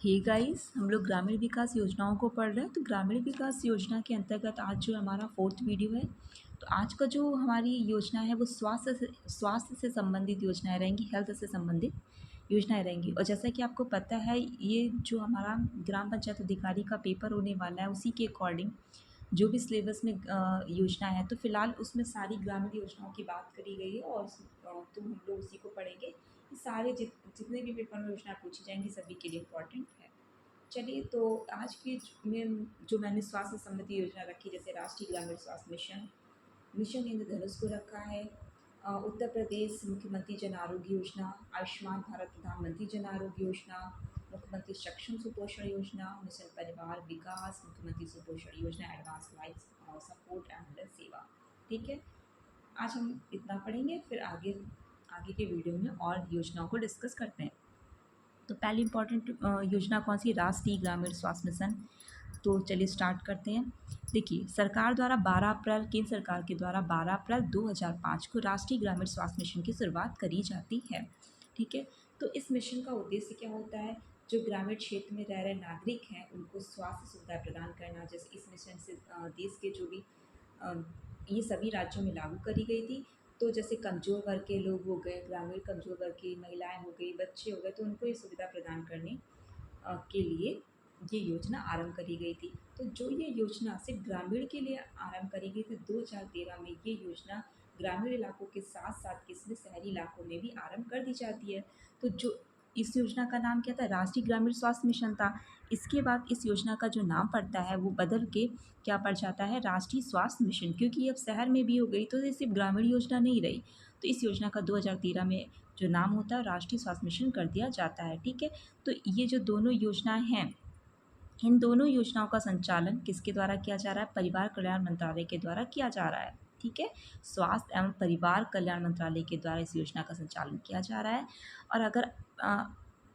Hey guys, हम लोग ग्रामीण विकास योजनाओं को पढ़ रहे हैं। तो ग्रामीण विकास योजना के अंतर्गत आज जो हमारा 4th वीडियो है। तो आज का जो हमारी योजना है वो स्वास्थ्य से संबंधित योजनाएं रहेंगी, हेल्थ से संबंधित योजनाएं रहेंगी। और जैसा कि आपको पता है, ये जो हमारा ग्राम पंचायत अधिकारी का पेपर होने वाला है, उसी के अकॉर्डिंग जो भी सिलेबस में योजना है, तो फिलहाल उसमें सारी ग्रामीण योजनाओं की बात करी गई है। और तो हम लोग उसी को पढ़ेंगे। ये सारे जितने भी पेपर में योजना पूछी जाएंगी सभी के लिए इम्पॉर्टेंट है। चलिए, तो आज की में जो मैंने स्वास्थ्य संबंधी योजना रखी, जैसे राष्ट्रीय ग्रामीण स्वास्थ्य मिशन, मिशन इंद्रधनुष को रखा है। उत्तर प्रदेश मुख्यमंत्री जन आरोग्य योजना, आयुष्मान भारत प्रधानमंत्री जन आरोग्य योजना, मुख्यमंत्री सक्षम सुपोषण योजना, मिशन परिवार विकास, मुख्यमंत्री सुपोषण योजना, एडवांस लाइफ सपोर्ट एम्बुलेंस सेवा। ठीक है, आज हम इतना पढ़ेंगे, फिर आगे आगे के वीडियो में और योजनाओं को डिस्कस करते हैं। तो पहली इंपॉर्टेंट योजना कौन सी? राष्ट्रीय ग्रामीण स्वास्थ्य मिशन। तो चलिए स्टार्ट करते हैं। देखिए, सरकार द्वारा 12 अप्रैल केंद्र सरकार के द्वारा 12 अप्रैल 2005 को राष्ट्रीय ग्रामीण स्वास्थ्य मिशन की शुरुआत करी जाती है। ठीक है, तो इस मिशन का उद्देश्य क्या होता है? जो ग्रामीण क्षेत्र में रह रहे नागरिक हैं उनको स्वास्थ्य सुविधा प्रदान करना। जैसे इस मिशन से देश के जो भी अ, ये सभी राज्यों में लागू करी गई थी। तो जैसे कमज़ोर वर्ग के लोग हो गए, ग्रामीण कमज़ोर वर्ग की महिलाएं हो गई, बच्चे हो गए, तो उनको ये सुविधा प्रदान करने के लिए ये योजना आरंभ करी गई थी। तो जो ये योजना सिर्फ ग्रामीण के लिए आरंभ करी गई थी, 2013 में ये योजना ग्रामीण इलाकों के साथ साथ किसी शहरी इलाकों में भी आरंभ कर दी जाती है। तो जो इस योजना का नाम क्या था? राष्ट्रीय ग्रामीण स्वास्थ्य मिशन था। इसके बाद इस योजना का जो नाम पड़ता है वो बदल के क्या पड़ जाता है? राष्ट्रीय स्वास्थ्य मिशन, क्योंकि अब शहर में भी हो गई, तो ये सिर्फ ग्रामीण योजना नहीं रही। तो इस योजना का 2013 में जो नाम होता है राष्ट्रीय स्वास्थ्य मिशन कर दिया जाता है। ठीक है, तो ये जो दोनों योजनाएं हैं, इन दोनों योजनाओं का संचालन किसके द्वारा किया जा रहा है? परिवार कल्याण मंत्रालय के द्वारा किया जा रहा है। ठीक है, स्वास्थ्य एवं परिवार कल्याण मंत्रालय के द्वारा इस योजना का संचालन किया जा रहा है। और अगर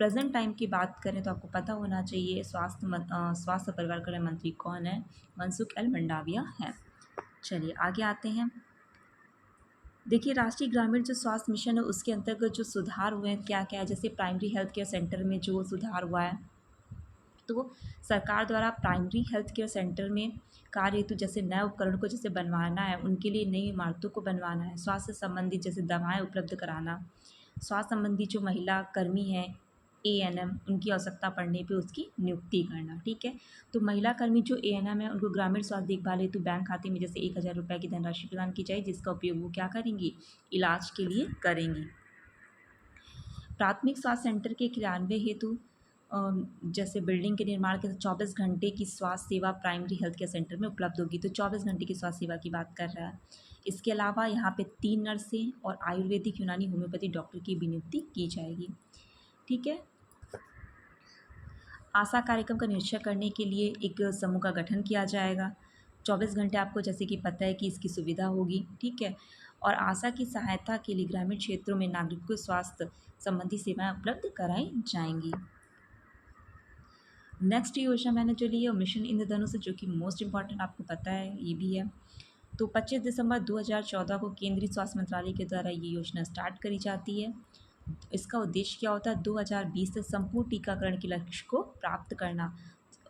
प्रेजेंट टाइम की बात करें तो आपको पता होना चाहिए स्वास्थ्य परिवार कल्याण मंत्री कौन है? मनसुख एल मंडाविया हैं। चलिए आगे आते हैं। देखिए, राष्ट्रीय ग्रामीण जो स्वास्थ्य मिशन है उसके अंतर्गत जो सुधार हुए हैं क्या क्या है? जैसे प्राइमरी हेल्थ केयर सेंटर में जो सुधार हुआ है, तो सरकार द्वारा प्राइमरी हेल्थ केयर सेंटर में कार्य हेतु जैसे नए उपकरण को जैसे बनवाना है, उनके लिए नई इमारतों को बनवाना है, स्वास्थ्य संबंधी जैसे दवाएं उपलब्ध कराना, स्वास्थ्य संबंधी जो महिला कर्मी हैं एएनएम, उनकी आवश्यकता पड़ने पे उसकी नियुक्ति करना। ठीक है, तो महिला कर्मी जो एएनएम है उनको ग्रामीण स्वास्थ्य देखभाल हेतु बैंक खाते में जैसे 1000 रुपये की धनराशि प्रदान की जाए, जिसका उपयोग वो क्या करेंगी? इलाज के लिए करेंगी। प्राथमिक स्वास्थ्य सेंटर के क्रियान्वयन हेतु जैसे बिल्डिंग के निर्माण के 24 घंटे की स्वास्थ्य सेवा प्राइमरी हेल्थ केयर सेंटर में उपलब्ध होगी। तो 24 घंटे की स्वास्थ्य सेवा की बात कर रहा है। इसके अलावा यहाँ पे 3 नर्सें और आयुर्वेदिक, यूनानी, होम्योपैथी डॉक्टर की भी नियुक्ति की जाएगी। ठीक है, आशा कार्यक्रम का निरीक्षण करने के लिए एक समूह का गठन किया जाएगा। 24 घंटे आपको जैसे कि पता है कि इसकी सुविधा होगी। ठीक है, और आशा की सहायता के लिए ग्रामीण क्षेत्रों में नागरिकों को स्वास्थ्य संबंधी सेवाएं उपलब्ध कराई जाएंगी। नेक्स्ट योजना मैंने जो ली है मिशन इंद्रधनुष, जो कि मोस्ट इम्पॉर्टेंट आपको पता है ये भी है। तो 25 दिसंबर 2014 को केंद्रीय स्वास्थ्य मंत्रालय के द्वारा ये योजना स्टार्ट करी जाती है। इसका उद्देश्य क्या होता है? 2020 तक संपूर्ण टीकाकरण के लक्ष्य को प्राप्त करना।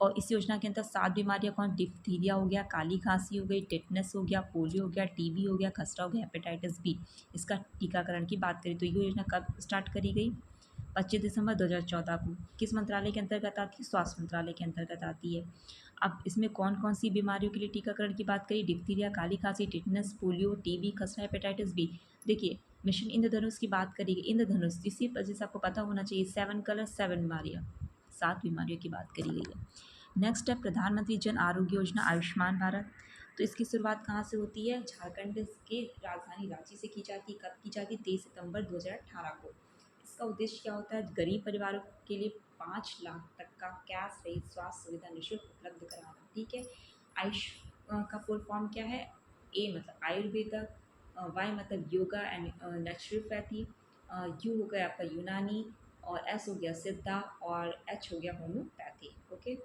और इस योजना के अंदर 7 बीमारियां कौन? डिप्थीरिया हो गया, काली खांसी हो गई, टेटनस हो गया, पोलियो हो गया, टीबी हो गया, खसरा हो गया, हेपेटाइटिस बी। इसका टीकाकरण की बात करें तो ये योजना कब स्टार्ट करी गई? 25 दिसंबर 2014 को। किस मंत्रालय के अंतर्गत आती है? स्वास्थ्य मंत्रालय के अंतर्गत आती है। अब इसमें कौन कौन सी बीमारियों के लिए टीकाकरण की बात करें? डिप्थीरिया, काली खांसी, टिटनेस, पोलियो, टीबी, खसरा, हेपेटाइटिस बी। देखिए, मिशन इंद्रधनुष की बात करेंगे। इंद्रधनुष इसी वजह से आपको पता होना चाहिए, 7 कलर 7 बीमारियाँ, 7 बीमारियों की बात करी गई है। नेक्स्ट है प्रधानमंत्री जन आरोग्य योजना, आयुष्मान भारत। तो इसकी शुरुआत कहाँ से होती है? झारखंड के राजधानी रांची से की जाती है। कब की जाती है? 23 सितंबर 2018 को। इसका उद्देश्य क्या होता है? गरीब परिवारों के लिए 5 लाख तक का कैश रहित स्वास्थ्य सुविधा निःशुल्क उपलब्ध कराना। ठीक है, आयुष का फुल फॉर्म क्या है? ए मतलब आयुर्वेदक, वाई मतलब योगा एंड नेचुरोपैथी, यू हो गया आपका यूनानी, और एस हो गया सिद्धा, और एच हो गया होम्योपैथी। ओके,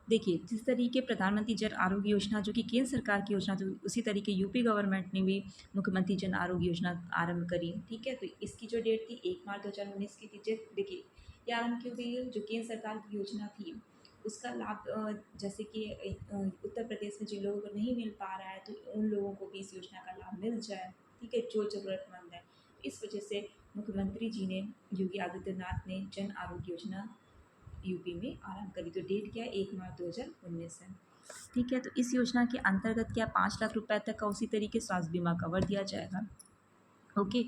देखिए, जिस तरीके प्रधानमंत्री जन आरोग्य योजना जो कि केंद्र सरकार की योजना थी, उसी तरीके यूपी गवर्नमेंट ने भी मुख्यमंत्री जन आरोग्य योजना आरंभ करी, ठीक है? तो इसकी जो डेट थी 1 मार्च 2019 की थी। देखिए, ये आरंभ क्यों गई है? जो केंद्र सरकार की योजना थी, उसका लाभ जैसे कि उत्तर प्रदेश में जिन लोगों को नहीं मिल पा रहा है, तो उन लोगों को भी इस योजना का लाभ मिल जाए, ठीक है? जो ज़रूरतमंद है। इस वजह से मुख्यमंत्री जी ने, योगी आदित्यनाथ ने जन आरोग्य योजना यूपी में आरंभ करी। तो डेट क्या है? 1 मार्च 2019 है, ठीक है? तो इस योजना के अंतर्गत क्या 5 लाख रुपए तक का उसी तरीके स्वास्थ्य बीमा कवर दिया जाएगा, ओके?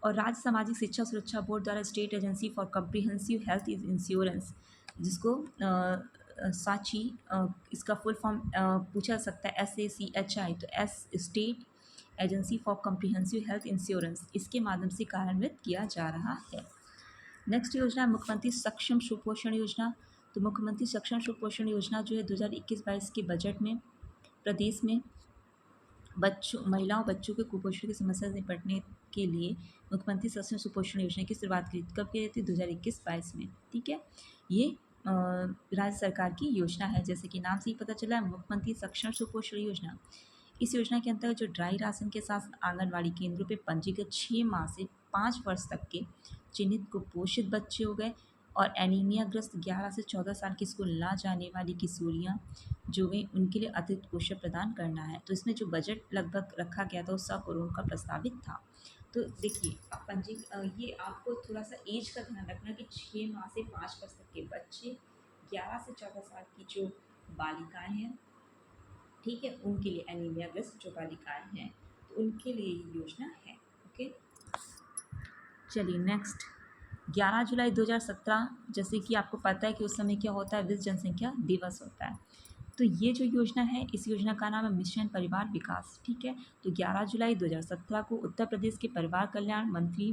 और राज्य सामाजिक शिक्षा सुरक्षा बोर्ड द्वारा state agency for comprehensive health is insurance, जिसको साची, इसका फुल फॉर्म पूछा सकता है, SACHI, तो S state agency for comprehensive health insurance, इसके माध्यम से कार्यान्वित किया जा रहा है। नेक्स्ट योजना है मुख्यमंत्री सक्षम सुपोषण योजना। तो मुख्यमंत्री सक्षम सुपोषण योजना जो है 2021-22 के बजट में प्रदेश में महिलाओं बच्चों के कुपोषण की समस्या से निपटने के लिए मुख्यमंत्री सक्षम सुपोषण योजना की शुरुआत की। कब की गई थी? 2021-22 में, ठीक है? ये राज्य सरकार की योजना है, जैसे कि नाम से ही पता चला है, मुख्यमंत्री सक्षम सुपोषण योजना। इस योजना के अंतर्गत जो ड्राई राशन के साथ आंगनवाड़ी केंद्रों पे पंजीकृत 6 माह से 5 वर्ष तक के चिन्हित कुपोषित बच्चे हो गए और एनीमिया ग्रस्त 11 से 14 साल की स्कूल ना जाने वाली किशोरियाँ जो गई, उनके लिए अतिरिक्त पोषण प्रदान करना है। तो इसमें जो बजट लगभग रखा गया था वो 100 करोड़ का प्रस्तावित था। तो देखिए, अब ये आपको थोड़ा सा एज का ध्यान रखना कि 6 माह से 5 वर्ष तक के बच्चे, 11 से 14 साल की जो बालिकाएं हैं, ठीक है, उनके लिए एनीमिया ग्रस्त जो बालिकाएं हैं, तो उनके लिए ये योजना है, ओके? चलिए नेक्स्ट, 11 जुलाई 2017, जैसे कि आपको पता है कि उस समय क्या होता है? विश्व जनसंख्या दिवस होता है। तो ये जो योजना है, इस योजना का नाम है मिशन परिवार विकास, ठीक है? तो 11 जुलाई 2017 को उत्तर प्रदेश के परिवार कल्याण मंत्री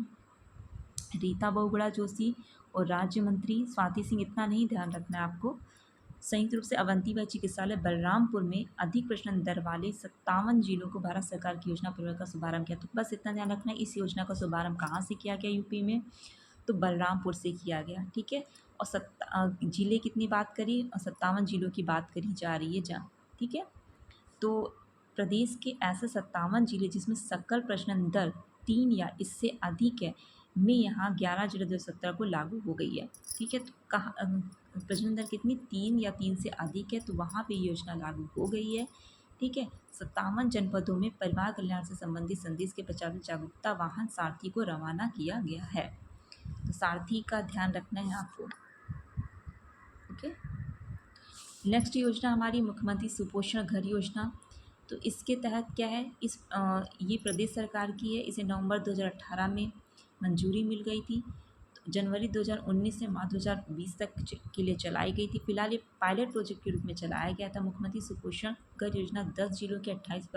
रीता बहुगुणा जोशी और राज्य मंत्री स्वाति सिंह, इतना नहीं ध्यान रखना है आपको, संयुक्त रूप से अवंतीबाई चिकित्सालय बलरामपुर में अधिक प्रचलन दर वाले 57 जिलों को भारत सरकार की योजना परिवार का शुभारंभ किया। तो बस इतना ध्यान रखना है, इस योजना का शुभारंभ कहाँ से किया गया यूपी में? तो बलरामपुर से किया गया, ठीक है? और जिले कितनी बात करी? 57 जिलों की बात करी जा रही है जहाँ, ठीक है? तो प्रदेश के ऐसे 57 जिले जिसमें सकल प्रजनन दर 3 या इससे अधिक है, में यहाँ 11 जुलाई 2017 को लागू हो गई है, ठीक है? तो कहाँ प्रजनन दर कितनी? 3 या 3 से अधिक है, तो वहाँ पे योजना लागू हो गई है, ठीक है? 57 जनपदों में परिवार कल्याण से संबंधित संदेश के प्रचार में जागरूकता वाहन सारथी को रवाना किया गया है। तो सारथी का ध्यान रखना है आपको, ओके? नेक्स्ट योजना हमारी मुख्यमंत्री सुपोषण घर योजना। तो इसके तहत क्या है? ये प्रदेश सरकार की है, इसे नवंबर 2018 में मंजूरी मिल गई थी। तो जनवरी 2019 से मार्च 2020 तक के लिए चलाई गई थी। फिलहाल ये पायलट प्रोजेक्ट के रूप में चलाया गया था। मुख्यमंत्री सुपोषण घर योजना 10 जिलों के 28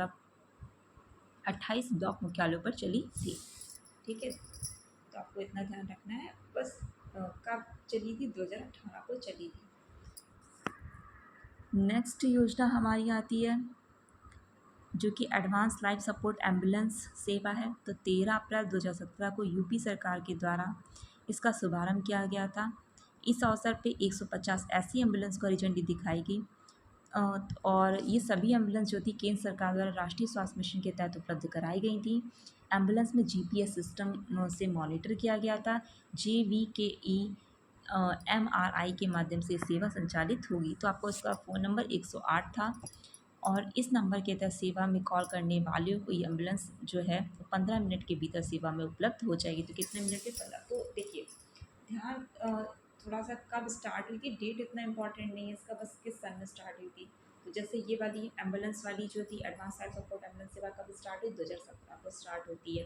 ब्लॉक मुख्यालयों पर चली थी, ठीक है? तो आपको इतना ध्यान रखना है बस। कब चली थी? 2018 को चली थी। नेक्स्ट योजना हमारी आती है जो कि एडवांस लाइफ सपोर्ट एम्बुलेंस सेवा है। तो 13 अप्रैल 2017 को यूपी सरकार के द्वारा इसका शुभारंभ किया गया था। इस अवसर पे 150 ऐसी एम्बुलेंस को हरी झंडी दिखाई गई और ये सभी एम्बुलेंस जो थी केंद्र सरकार द्वारा राष्ट्रीय स्वास्थ्य मिशन के तहत उपलब्ध कराई गई थी। एम्बुलेंस में GPS सिस्टम से मॉनिटर किया गया था। JVKE MRI के माध्यम से सेवा संचालित होगी। तो आपको इसका फ़ोन नंबर 108 था और इस नंबर के तहत सेवा में कॉल करने वालों को ये एम्बुलेंस जो है 15 मिनट के भीतर सेवा में उपलब्ध हो जाएगी। तो कितने मिनट के? 15। तो देखिए, ध्यान थोड़ा सा कब स्टार्ट हुई थी, डेट इतना इम्पॉर्टेंट नहीं है इसका, बस किस सन में स्टार्ट हुई थी। तो जैसे ये वाली एम्बुलेंस वाली जो थी एडवांस लाइफ सपोर्ट एम्बुलेंस सेवा कब स्टार्ट हुई? 2017 को स्टार्ट होती है,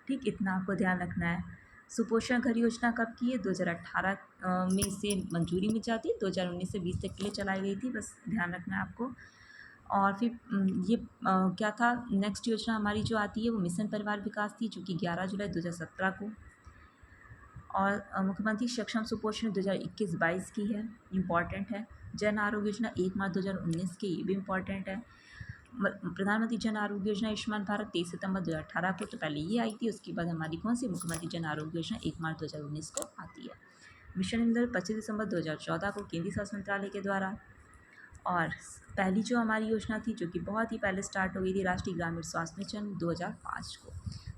ठीक? इतना आपको ध्यान रखना है। सुपोषण घर योजना कब की है? 2018 में इसे मंजूरी मिल जाती है। 2019 से 20 तक के लिए चलाई गई थी, बस ध्यान रखना है आपको। और फिर ये क्या था? नेक्स्ट योजना हमारी जो आती है वो मिशन परिवार विकास थी, जो कि 11 जुलाई 2017 को। और मुख्यमंत्री सक्षम सुपोषण 2021-22 की है, इम्पॉर्टेंट है। जन आरोग्य योजना 1 मार्च 2019 की, ये भी इम्पॉर्टेंट है। प्रधानमंत्री जन आरोग्य योजना आयुष्मान भारत 23 सितंबर 2018 को, तो पहले ये आई थी। उसके बाद हमारी कौन सी मुख्यमंत्री जन आरोग्य योजना 1 मार्च 2019 को आती है। मिशन इंद्र 25 दिसंबर 2014 को केंद्रीय स्वास्थ्य मंत्रालय के द्वारा। और पहली जो हमारी योजना थी जो कि बहुत ही पहले स्टार्ट हो गई थी, राष्ट्रीय ग्रामीण स्वास्थ्य मिशन 2005 को।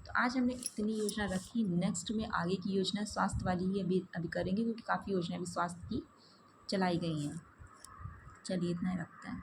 तो आज हमने इतनी योजना रखी। नेक्स्ट में आगे की योजना स्वास्थ्य वाली ही अभी करेंगे, क्योंकि काफ़ी योजनाएं भी स्वास्थ्य की चलाई गई हैं। चलिए इतना ही रखते हैं।